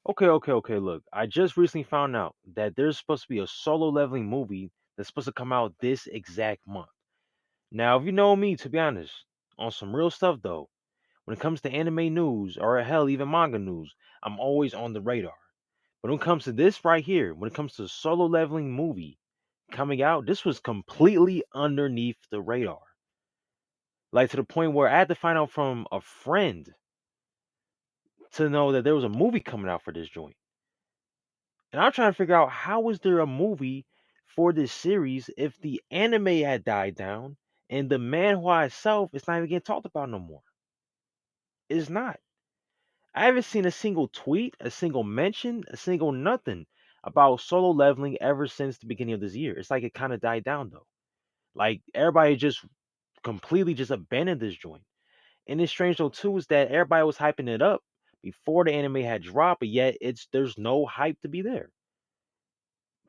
Okay. Look, I just recently found out that there's supposed to be a solo leveling movie that's supposed to come out this exact month. Now, if you know me, to be honest, on some real stuff though, when it comes to anime news or hell, even manga news, I'm always on the radar. But when it comes to this right here, when it comes to solo leveling movie coming out, this was completely underneath the radar. Like to the point where I had to find out from a friend to know that there was a movie coming out for this joint. And I'm trying to figure out how is there a movie for this series if the anime had died down and the manhwa itself is not even getting talked about no more. It's not. I haven't seen a single tweet, a single mention, a single nothing about solo leveling ever since the beginning of this year. It's like it kind of died down though. Like everybody just completely just abandoned this joint. And it's strange though too is that everybody was hyping it up before the anime had dropped, but yet there's no hype to be there.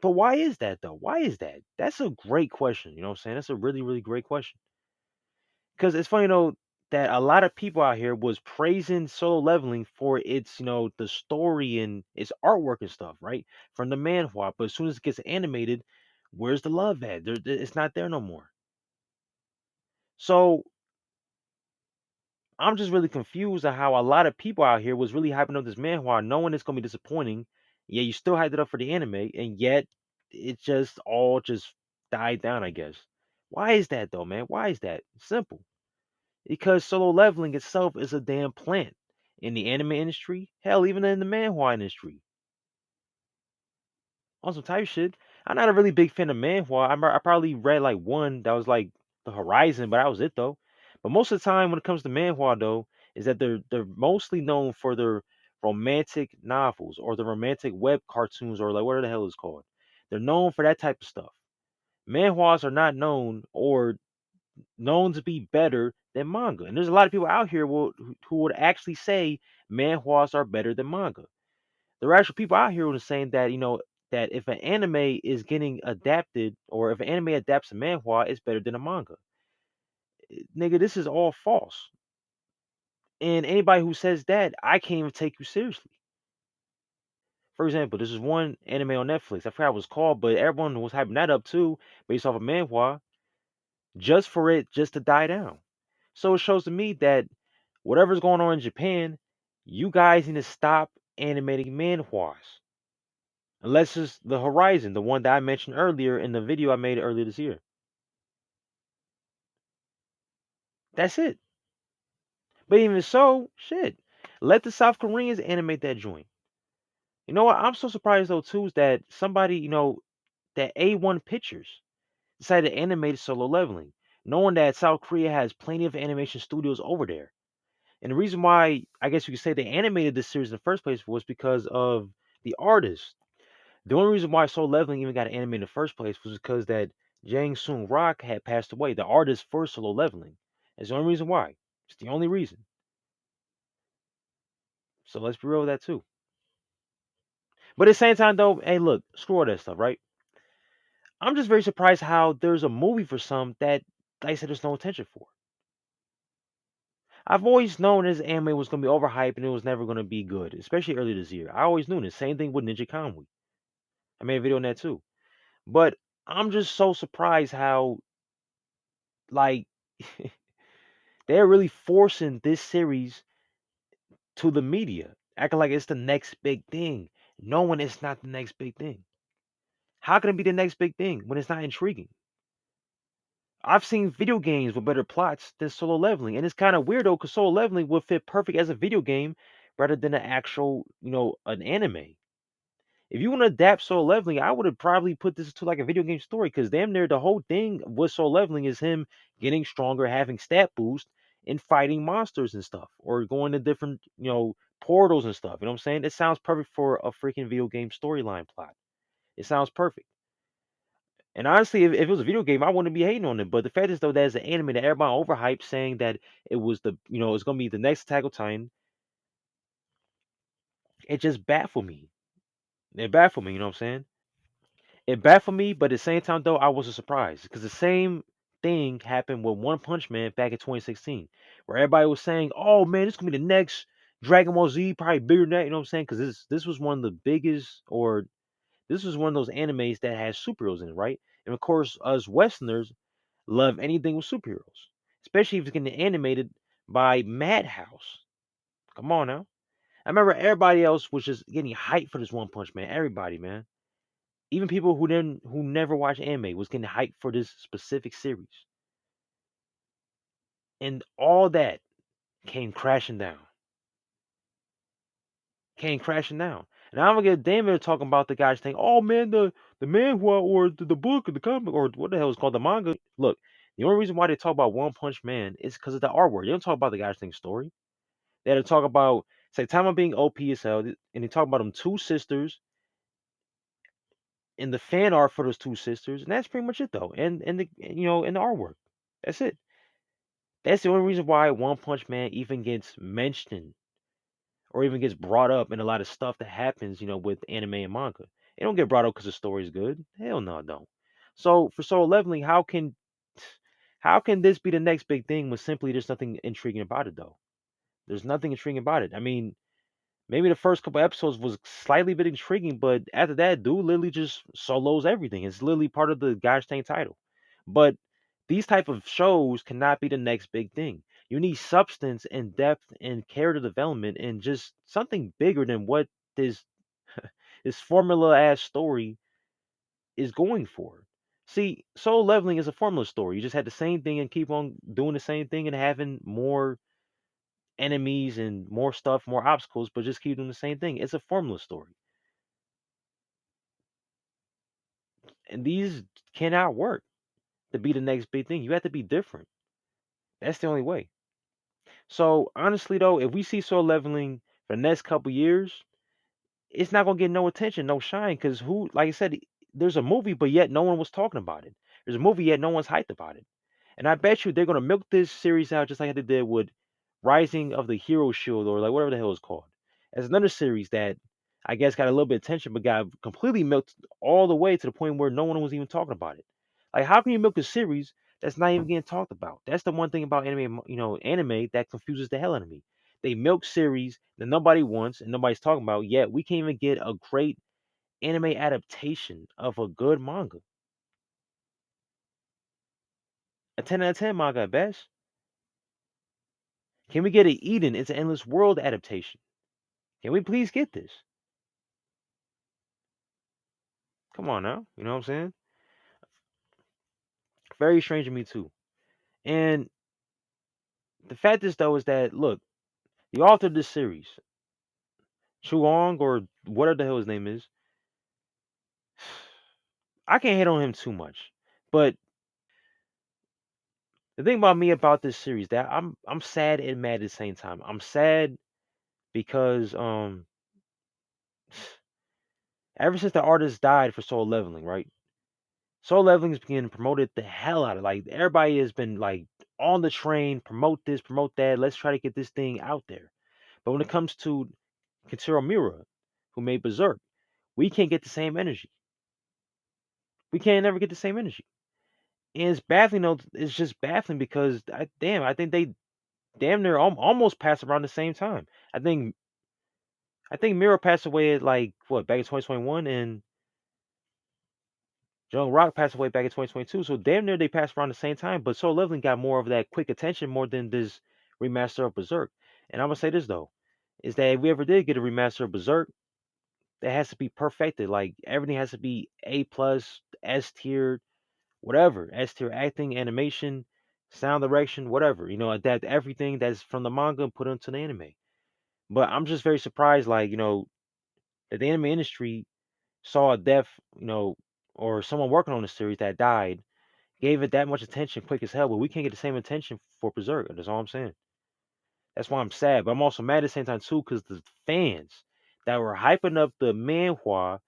But why is that though? Why is that? That's a great question. You know what I'm saying? That's a really great question. Because it's funny though that a lot of people out here was praising Solo Leveling for its, the story and its artwork and stuff, right? From the manhwa. But as soon as it gets animated, where's the love at? It's not there no more. So I'm just really confused at how a lot of people out here was really hyping up this manhwa, knowing it's gonna be disappointing. Yeah, you still hyped it up for the anime, and yet it just all just died down, I guess. Why is that though, man? Why is that? Simple. Because solo leveling itself is a damn plant. In the anime industry, hell, even in the manhwa industry. On some type shit. I'm not a really big fan of manhwa. I probably read like one that was like the Horizon, but that was it though. But most of the time, when it comes to manhwa, though, is that they're mostly known for their romantic novels or the romantic web cartoons or like whatever the hell it's called. They're known for that type of stuff. Manhwas are not known to be better than manga, and there's a lot of people out here who would actually say manhwas are better than manga. There are actual people out here who are saying that that if an anime is getting adapted or if an anime adapts a manhwa, it's better than a manga. Nigga, this is all false. And anybody who says that, I can't even take you seriously. For example, this is one anime on Netflix. I forgot what it's called, but everyone was hyping that up too, based off of manhwa, just for it just to die down. So it shows to me that whatever's going on in Japan, you guys need to stop animating manhwas. Unless it's the Horizon, the one that I mentioned earlier in the video I made earlier this year. That's it. But even so, shit. Let the South Koreans animate that joint. You know what? I'm so surprised though too is that somebody, that A1 Pictures decided to animate Solo Leveling, knowing that South Korea has plenty of animation studios over there. And the reason why I guess you could say they animated this series in the first place was because of the artist. The only reason why Soul Leveling even got animated in the first place was because that Jang Sung Rock had passed away, the artist for Solo Leveling. That's the only reason why. It's the only reason. So let's be real with that too. But at the same time, though, hey, look, screw all that stuff, right? I'm just very surprised how there's a movie for some that, like I said, there's no attention for. I've always known this anime was going to be overhyped and it was never going to be good, especially earlier this year. I always knew this. Same thing with Ninja Kamui. I made a video on that too. But I'm just so surprised how, like, they're really forcing this series to the media, acting like it's the next big thing, knowing it's not the next big thing. How can it be the next big thing when it's not intriguing? I've seen video games with better plots than Solo Leveling, and it's kind of weird though, because Solo Leveling would fit perfect as a video game rather than an actual, an anime. If you want to adapt Solo Leveling, I would have probably put this to like a video game story because damn near the whole thing with Solo Leveling is him getting stronger, having stat boost, and fighting monsters and stuff, or going to different, portals and stuff. You know what I'm saying? It sounds perfect for a freaking video game storyline plot. It sounds perfect. And honestly, if it was a video game, I wouldn't be hating on it. But the fact is, though, there's an anime that everybody overhyped, saying that it was it's gonna be the next Attack on Titan. It just baffled me. It baffled me. You know what I'm saying? It baffled me, but at the same time though, I wasn't surprised because the same thing happened with One Punch Man back in 2016, where everybody was saying, "Oh man, this gonna be the next, Dragon Ball Z probably bigger than that. You know what I'm saying? Because this was one of the biggest, or this was one of those animes that has superheroes in it, right? And of course, us Westerners love anything with superheroes, especially if it's getting animated by Madhouse. Come on now. I remember everybody else was just getting hyped for this One Punch Man. Everybody, man. Even people who never watch anime was getting hyped for this specific series. And all that came crashing down. Came crashing down. And I don't get damn it talking about the guys saying, "Oh man, the manhwa or the book or the comic or what the hell is called the manga." Look, the only reason why they talk about One Punch Man is because of the artwork. They don't talk about the guy's thing story. They had to talk about Saitama being OP as hell, and they talk about them two sisters and the fan art for those two sisters, and that's pretty much it though. And the and the artwork. That's it. That's the only reason why One Punch Man even gets mentioned or even gets brought up in a lot of stuff that happens, with anime and manga. It don't get brought up because the story's good. Hell no, it don't. So for Solo Leveling, how can this be the next big thing when simply there's nothing intriguing about it though? There's nothing intriguing about it. I mean, maybe the first couple episodes was slightly bit intriguing, but after that, dude literally just solos everything. It's literally part of the Gosh Dang title. But these type of shows cannot be the next big thing. You need substance and depth and character development and just something bigger than what this this formula ass story is going for. See, Soul Leveling is a formula story. You just had the same thing and keep on doing the same thing and having more enemies and more stuff, more obstacles, but just keep doing the same thing. It's a formula story. And these cannot work to be the next big thing. You have to be different. That's the only way. So honestly though, if we see Soul Leveling for the next couple years, it's not gonna get no attention, no shine, because who, like I said, there's a movie, but yet no one was talking about it. There's a movie, yet no one's hyped about it. And I bet you they're gonna milk this series out just like they did with Rising of the Hero Shield or like whatever the hell it's called. As another series that I guess got a little bit of attention, but got completely milked all the way to the point where no one was even talking about it. Like, how can you milk a series that's not even getting talked about? That's the one thing about anime, anime that confuses the hell out of me. They milk series that nobody wants and nobody's talking about, yet we can't even get a great anime adaptation of a good manga. A 10 out of 10 manga at best. Can we get an Eden? It's an Endless World adaptation. Can we please get this? Come on now. You know what I'm saying? Very strange to me too. And the fact is though is that look, the author of this series, Chuong or whatever the hell his name is, I can't hate on him too much. But the thing about me about this series that I'm sad and mad at the same time. I'm sad because ever since the artist died for Soul Leveling, right? Soul Leveling's been promoted the hell out of, like, everybody has been like on the train, promote this, promote that. Let's try to get this thing out there. But when it comes to Kentaro Miura, who made Berserk, we can't get the same energy. We can't never get the same energy. And it's baffling though. It's just baffling because I think they damn near almost passed around the same time. I think I think Miro passed away at like what back in 2021, and Young Rock passed away back in 2022. So damn near they passed around the same time. But Soul Leveling got more of that quick attention more than this remaster of Berserk. And I'm gonna say this though, is that if we ever did get a remaster of Berserk, that has to be perfected. Like everything has to be A plus, S tier, whatever, S tier acting, animation, sound direction, whatever. Adapt everything that's from the manga and put it into the anime. But I'm just very surprised, like, that the anime industry saw a death, or someone working on the series that died, gave it that much attention quick as hell, but we can't get the same attention for Berserk. That's all I'm saying. That's why I'm sad. But I'm also mad at the same time too, because the fans that were hyping up the manhwa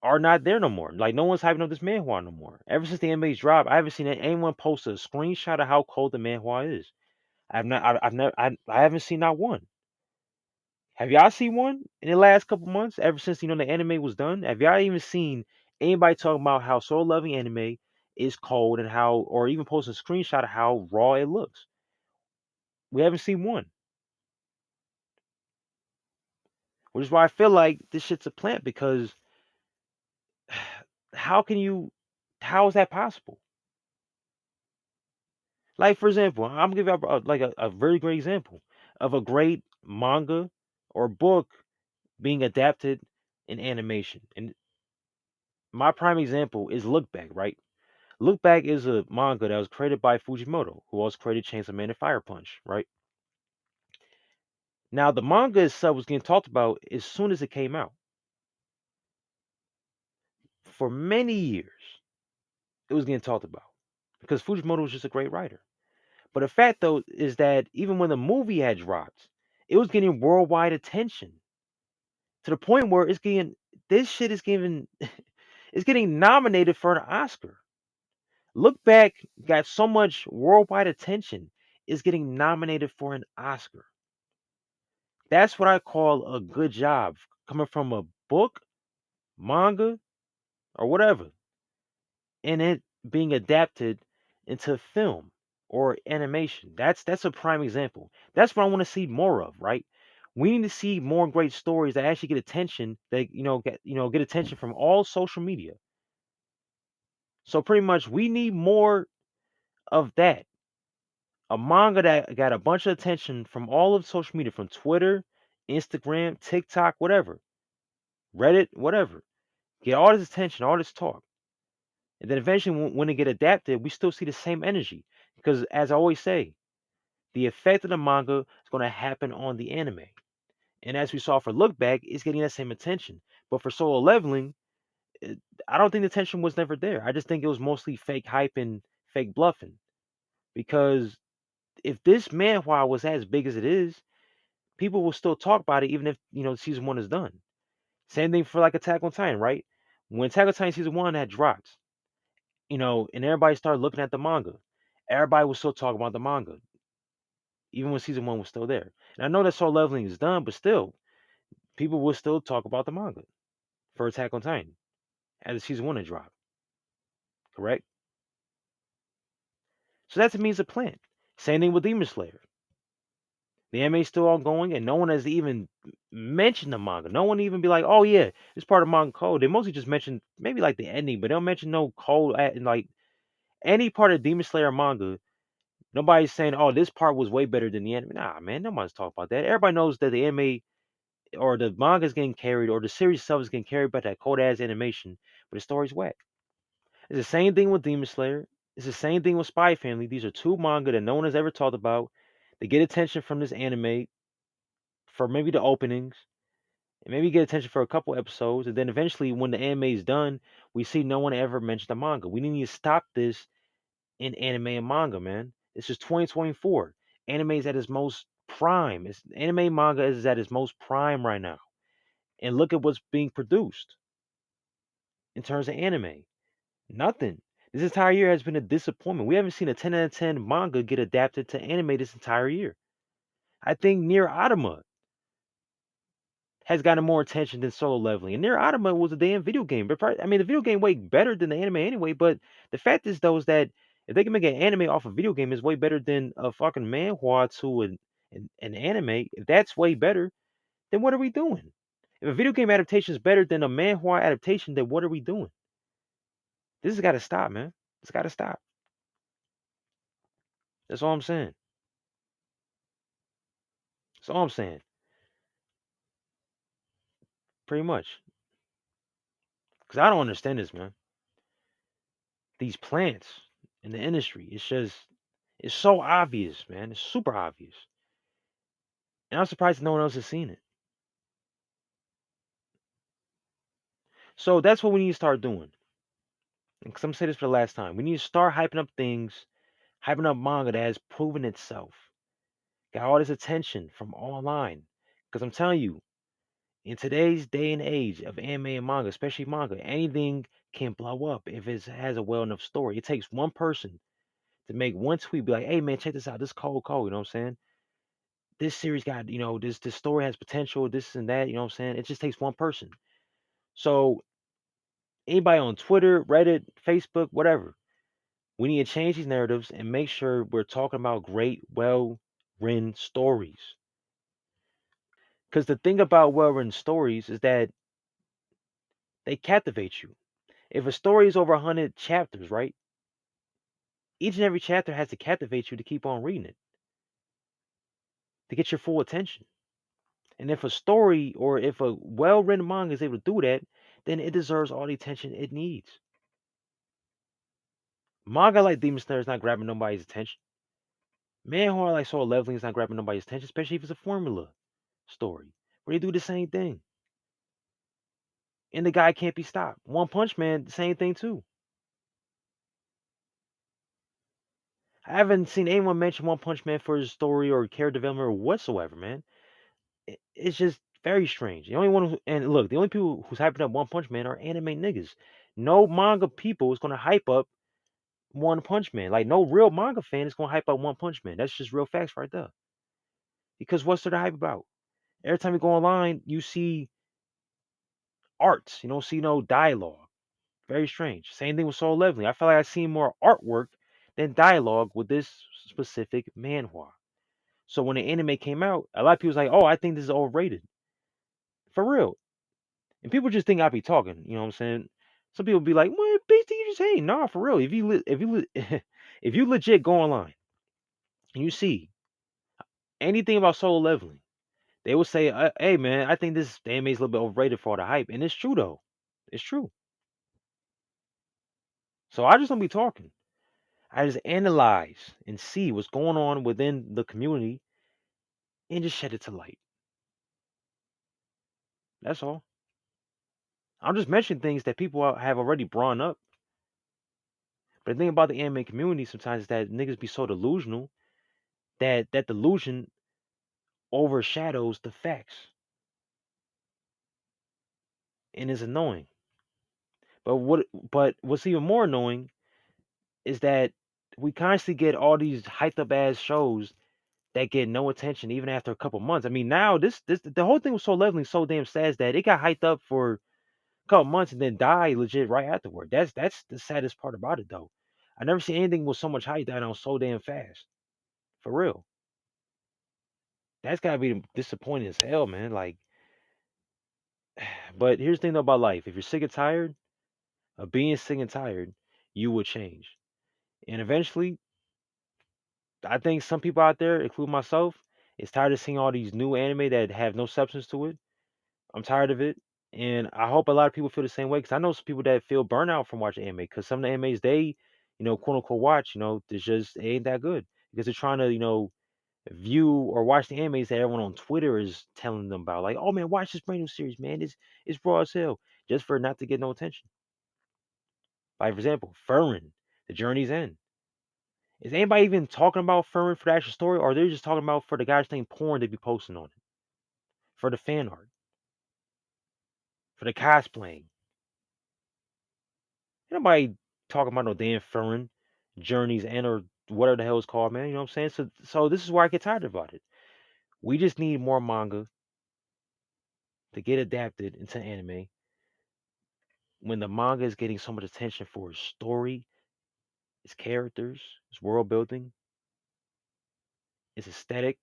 are not there no more. Like no one's hyping up this manhwa no more. Ever since the NBA's dropped, I haven't seen anyone post a screenshot of how cold the manhwa is. I've never, I haven't seen not one. Have y'all seen one in the last couple months? Ever since the anime was done, have y'all even seen anybody talking about how soul loving anime is cold and how, or even post a screenshot of how raw it looks? We haven't seen one. which is why I feel like this shit's a plant because how can you, how is that possible? Like, for example, I'm gonna give you like a very great example of a great manga or book being adapted in animation. And my prime example is Look Back, right? Look Back is a manga that was created by Fujimoto, who also created Chainsaw Man and Fire Punch, right? Now, the manga itself was getting talked about as soon as it came out. For many years, it was getting talked about because Fujimoto was just a great writer. But the fact, though, is that even when the movie had dropped, it was getting worldwide attention to the point where it's getting this shit is getting it's getting nominated for an Oscar. Look Back got so much worldwide attention, it's getting nominated for an Oscar. That's what I call a good job coming from a book, manga, or whatever, and it being adapted into film or animation. That's a prime example. That's what I want to see more of, right? We need to see more great stories that actually get attention, that get attention from all social media. So pretty much we need more of that. A manga that got a bunch of attention from all of social media, from Twitter, Instagram, TikTok, whatever, Reddit, whatever. Get all this attention, all this talk. And then eventually, when it get adapted, we still see the same energy. Because as I always say, the effect of the manga is going to happen on the anime. And as we saw for Look Back, it's getting that same attention. But for Solo Leveling, it, I don't think the attention was never there. I just think it was mostly fake hype and fake bluffing. Because if this manhwa was as big as it is, people will still talk about it even if season one is done. Same thing for like Attack on Titan, right? When Attack on Titan season one had dropped, and everybody started looking at the manga. Everybody was still talking about the manga, even when season one was still there. And I know that Soul Leveling is done, but still, people will still talk about the manga for Attack on Titan as season one had dropped. Correct? So that to me is a plant. Same thing with Demon Slayer. The anime is still ongoing, and no one has even mentioned the manga. No one even be like, "Oh yeah, it's part of manga code." They mostly just mention maybe like the ending, but they don't mention no code in like any part of Demon Slayer manga. Nobody's saying, "Oh, this part was way better than the anime." Nah, man, nobody's talking about that. Everybody knows that the anime or the manga is getting carried, or the series itself is getting carried by that cold ass animation, but the story's whack. It's the same thing with Demon Slayer. It's the same thing with Spy Family. These are two manga that no one has ever talked about. They get attention from this anime for maybe the openings, and maybe get attention for a couple episodes, and then eventually, when the anime is done, we see no one ever mentioned the manga. We need to stop this in anime and manga, man. This is 2024. Anime is at its most prime. Anime manga is at its most prime right now. And look at what's being produced in terms of anime. Nothing. This entire year has been a disappointment. We haven't seen a 10 out of 10 manga get adapted to anime this entire year. I think Near Automata has gotten more attention than Solo Leveling. And Near Automata was a damn video game. But I mean, the video game way better than the anime anyway. But the fact is, though, is that if they can make an anime off a video game, is way better than a fucking manhwa to an anime. If that's way better, then what are we doing? If a video game adaptation is better than a manhwa adaptation, then what are we doing? This has got to stop, man. It's got to stop. That's all I'm saying. That's all I'm saying. Pretty much. Because I don't understand this, man. These plants in the industry, it's so obvious, man. It's super obvious. And I'm surprised no one else has seen it. So that's what we need to start doing. And 'cause I'm saying this for the last time. We need to start hyping up things, hyping up manga that has proven itself. Got all this attention from online. Because I'm telling you, in today's day and age of anime and manga, especially manga, anything can blow up if it has a well enough story. It takes one person to make one tweet, be like, "Hey man, check this out. This cold. You know what I'm saying? This series got, this story has potential. This and that. You know what I'm saying? It just takes one person. So anybody on Twitter, Reddit, Facebook, whatever, we need to change these narratives and make sure we're talking about great, well written stories. Because the thing about well-written stories is that they captivate you. If a story is over 100 chapters, right? Each and every chapter has to captivate you to keep on reading it, to get your full attention. And if a story or if a well-written manga is able to do that, then it deserves all the attention it needs. Manga like Demon Slayer is not grabbing nobody's attention. Manhwa like Soul Leveling is not grabbing nobody's attention, especially if it's a formula story where they do the same thing. And the guy can't be stopped. One Punch Man, the same thing too. I haven't seen anyone mention One Punch Man for his story or character development or whatsoever, man. It's just very strange. The only one who, and look, the only people who's hyping up One Punch Man are anime niggas. No manga people is gonna hype up One Punch Man. Like no real manga fan is gonna hype up One Punch Man. That's just real facts right there. Because what's there to hype about? Every time you go online, you see arts. You don't see no dialogue. Very strange. Same thing with Soul Leveling. I feel like I've seen more artwork than dialogue with this specific manhwa. So when the anime came out, a lot of people was like, "Oh, I think this is overrated." For real. And people just think I be talking. You know what I'm saying? Some people be like, "What, basically, you just hate?" Nah, for real. If you legit go online and you see anything about Soul Leveling, they will say, "Hey, man, I think this anime is a little bit overrated for all the hype," and it's true though. It's true. So I just don't be talking. I just analyze and see what's going on within the community and just shed it to light. That's all. I'm just mentioning things that people have already brought up. But the thing about the anime community sometimes is that niggas be so delusional that that delusion overshadows the facts and is annoying. But what's even more annoying is that we constantly get all these hyped up ass shows that get no attention even after a couple months. I mean, now this the whole thing was so leveling, so damn sad that it got hyped up for a couple months and then died legit right afterward. That's the saddest part about it though. I never seen anything with so much hype that on so damn fast. For real. That's gotta be disappointing as hell, man. Like, but here's the thing though about life. If you're sick and tired of being sick and tired, you will change. And eventually, I think some people out there, including myself, is tired of seeing all these new anime that have no substance to it. I'm tired of it. And I hope a lot of people feel the same way because I know some people that feel burnout from watching anime because some of the animes they, quote unquote watch, it's just it ain't that good because they're trying to, view or watch the animes that everyone on Twitter is telling them about. Like, oh man, watch this brand new series, man. It's raw as hell, just for not to get no attention. Like for example, Furrin, The Journey's End. Is anybody even talking about Furrin for the actual story, or they're just talking about for the guys saying porn they be posting on it, for the fan art, for the cosplaying? Ain't nobody talking about no damn Furrin, Journey's End, or whatever the hell it's called, man. You know what I'm saying? So this is why I get tired about it. We just need more manga to get adapted into anime when the manga is getting so much attention for its story, its characters, its world building, its aesthetic,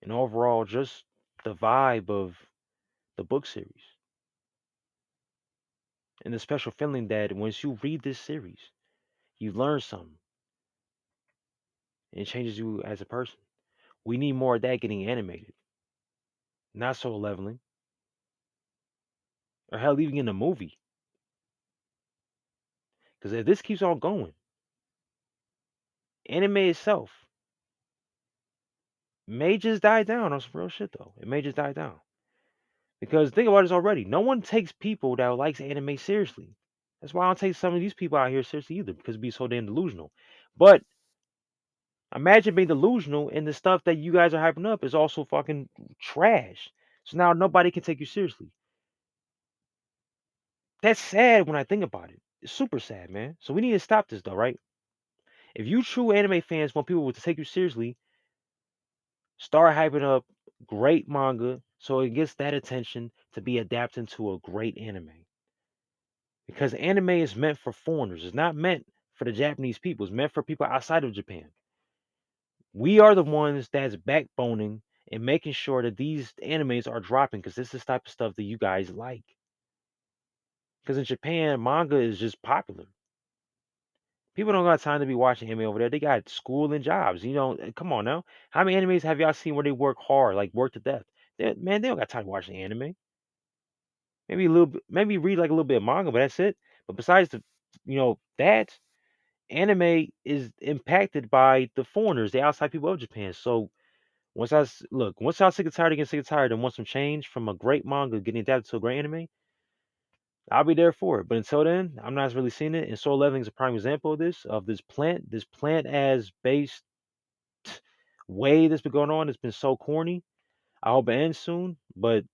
and overall just the vibe of the book series. And the special feeling that once you read this series, you learn something and it changes you as a person. We need more of that getting animated, not soul leveling, or hell, even in a movie. Because if this keeps on going, anime itself may just die down on some real shit, though. It may just die down. Because think about this already. No one takes people that likes anime seriously. That's why I don't take some of these people out here seriously either, because it'd be so damn delusional. But imagine being delusional and the stuff that you guys are hyping up is also fucking trash. So now nobody can take you seriously. That's sad when I think about it. It's super sad, man. So we need to stop this though, right? If you true anime fans want people to take you seriously, start hyping up great manga so it gets that attention to be adapted into a great anime. Because anime is meant for foreigners. It's not meant for the Japanese people. It's meant for people outside of Japan. We are the ones that's backboning and making sure that these animes are dropping because this is the type of stuff that you guys like. Because in Japan, manga is just popular. People don't got time to be watching anime over there. They got school and jobs. Come on now. How many animes have y'all seen where they work hard, like work to death? Man, they don't got time to watch the anime. Maybe a little bit, maybe read like a little bit of manga, but that's it. But besides that, anime is impacted by the foreigners, the outside people of Japan. So once y'all sick and tired, get sick and tired, and want some change from a great manga getting adapted to a great anime, I'll be there for it. But until then, I'm not really seeing it. And Soul Leveling is a prime example of this plant as based way that's been going on. It's been so corny. I hope it ends soon, but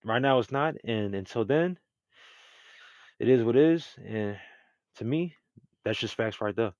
right now it's not. And until then, it is what it is. And to me, that's just facts right there.